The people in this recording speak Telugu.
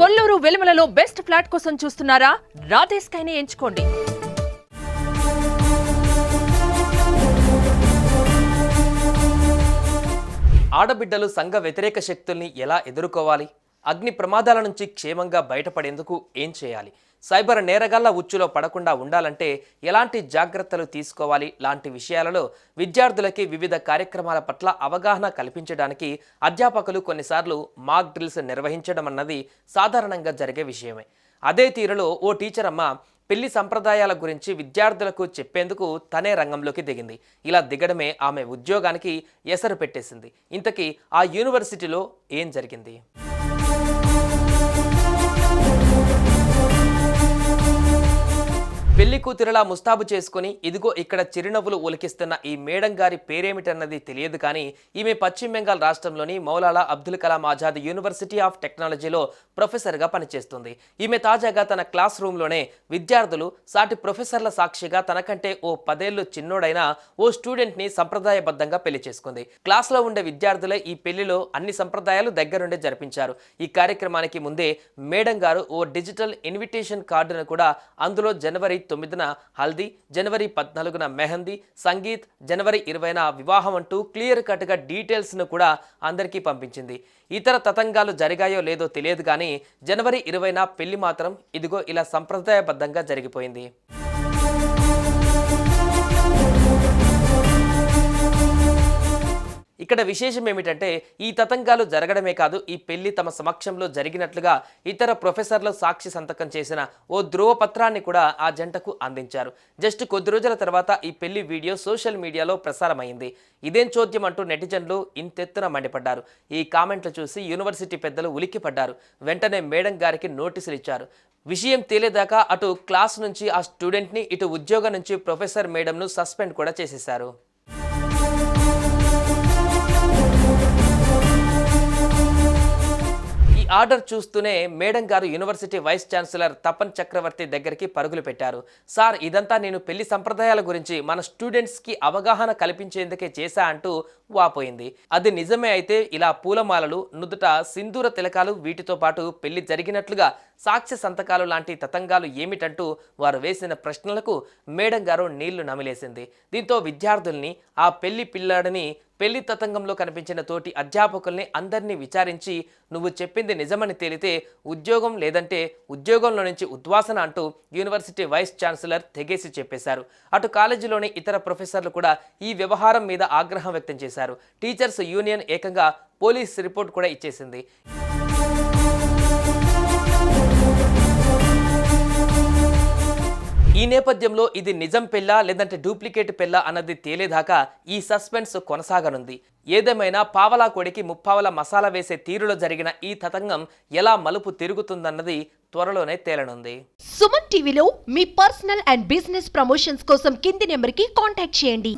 కొల్లూరు వెలుమలలో బెస్ట్ ఫ్లాట్ కోసం చూస్తున్నారా? రాధే స్కైని ఎంచుకోండి. ఆడబిడ్డలు సంఘ వ్యతిరేక శక్తుల్ని ఎలా ఎదుర్కోవాలి? అగ్ని ప్రమాదాల నుంచి క్షేమంగా బయటపడేందుకు ఏం చేయాలి? సైబర్ నేరగాళ్ల ఉచ్చులో పడకుండా ఉండాలంటే ఎలాంటి జాగ్రత్తలు తీసుకోవాలి? లాంటి విషయాలలో విద్యార్థులకి వివిధ కార్యక్రమాల పట్ల అవగాహన కల్పించడానికి అధ్యాపకులు కొన్నిసార్లు మాక్ డ్రిల్స్ నిర్వహించడం అన్నది సాధారణంగా జరిగే విషయమే. అదే తీరులో ఓ టీచర్ అమ్మ పెళ్లి సంప్రదాయాల గురించి విద్యార్థులకు చెప్పేందుకు తనే రంగంలోకి దిగింది. ఇలా దిగడమే ఆమె ఉద్యోగానికి ఎసరు పెట్టేసింది. ఇంతకీ ఆ యూనివర్సిటీలో ఏం జరిగింది? పెళ్లి కూతురులా ముస్తాబు చేసుకుని ఇదిగో ఇక్కడ చిరునవ్వులు ఒలికిస్తున్న ఈ మేడం గారి పేరేమిటన్నది తెలియదు, కానీ ఈమె పశ్చిమ బెంగాల్ రాష్ట్రంలోని మౌలానా అబ్దుల్ కలాం ఆజాద్ యూనివర్సిటీ ఆఫ్ టెక్నాలజీలో ప్రొఫెసర్గా పనిచేస్తుంది. ఈమె తాజాగా తన క్లాస్ రూమ్లోనే విద్యార్థులు సాటి ప్రొఫెసర్ల సాక్షిగా తనకంటే ఓ 10 ఏళ్లు చిన్నోడైన ఓ స్టూడెంట్ని సంప్రదాయబద్ధంగా పెళ్లి చేసుకుంది. క్లాస్లో ఉండే విద్యార్థులే ఈ పెళ్లిలో అన్ని సంప్రదాయాలు దగ్గరుండే జరిపించారు. ఈ కార్యక్రమానికి ముందే మేడం గారు ఓ డిజిటల్ ఇన్విటేషన్ కార్డును కూడా, అందులో జనవరి 9న హల్దీ, జనవరి 14న మెహందీ, సంగీత్, జనవరి 20న వివాహం అంటూ క్లియర్ కట్గా డీటెయిల్స్ను కూడా అందరికీ పంపించింది. ఇతర తతంగాలు జరిగాయో లేదో తెలియదు, కానీ జనవరి 20న పెళ్లి మాత్రం ఇదిగో ఇలా సంప్రదాయబద్ధంగా జరిగిపోయింది. ఇక్కడ విశేషం ఏమిటంటే ఈ తతంగాలు జరగడమే కాదు, ఈ పెళ్లి తమ సమక్షంలో జరిగినట్లుగా ఇతర ప్రొఫెసర్లు సాక్షి సంతకం చేసిన ఓ ధ్రువపత్రాన్ని కూడా ఆ జంటకు అందించారు. జస్ట్ కొద్ది రోజుల తర్వాత ఈ పెళ్లి వీడియో సోషల్ మీడియాలో ప్రసారమైంది. ఇదేం చోద్యం అంటూ నెటిజన్లు ఇంతెత్తున మండిపడ్డారు. ఈ కామెంట్లు చూసి యూనివర్సిటీ పెద్దలు ఉలిక్కిపడ్డారు. వెంటనే మేడం గారికి నోటీసులు ఇచ్చారు. విషయం తేలేదాకా అటు క్లాస్ నుంచి ఆ స్టూడెంట్ని, ఇటు ఉద్యోగం నుంచి ప్రొఫెసర్ మేడంను సస్పెండ్ కూడా చేసేశారు. ఆర్డర్ చూస్తూనే మేడం గారు యూనివర్సిటీ వైస్ ఛాన్సలర్ తపన్ చక్రవర్తి దగ్గరికి పరుగులు పెట్టారు. సార్, ఇదంతా నేను పెళ్లి సంప్రదాయాల గురించి మన స్టూడెంట్స్కి అవగాహన కల్పించేందుకే చేశా అంటూ వాపోయింది. అది నిజమే అయితే ఇలా పూలమాలలు, నుదుట సింధూర తిలకాలు, వీటితో పాటు పెళ్లి జరిగినట్లుగా సాక్ష్య సంతకాలు లాంటి తతంగాలు ఏమిటంటూ వారు వేసిన ప్రశ్నలకు మేడం గారు నీళ్లు నమిలేసింది. దీంతో విద్యార్థుల్ని, ఆ పెళ్లి పిల్లాడిని, పెళ్లి తతంగంలో కనిపించిన తోటి అధ్యాపకుల్ని అందరినీ విచారించి నువ్వు చెప్పింది నిజమని తేలితే ఉద్యోగం, లేదంటే ఉద్యోగంలో నుంచి ఉద్వాసన అంటూ యూనివర్సిటీ వైస్ ఛాన్సలర్ తెగేసి చెప్పేశారు. అటు కాలేజీలోని ఇతర ప్రొఫెసర్లు కూడా ఈ వ్యవహారం మీద ఆగ్రహం వ్యక్తం చేశారు. టీచర్స్ యూనియన్ ఏకంగా పోలీస్ రిపోర్ట్ కూడా ఇచ్చేసింది. ఈ నేపథ్యంలో ఇది నిజం పెళ్ళా లేదంటే డూప్లికేట్ పెళ్ళా అన్నది తేలేదాకా ఈ సస్పెన్స్ కొనసాగనుంది. ఏదేమైనా పావలా కోడికి ముప్పావల మసాలా వేసే తీరులో జరిగిన ఈ తతంగం ఎలా మలుపు తిరుగుతుందన్నది త్వరలోనే తేలనుంది. సుమన్ టీవీలో మీ పర్సనల్ అండ్ బిజినెస్ ప్రమోషన్స్ కోసం కింది నెంబర్కి కాంటాక్ట్ చేయండి.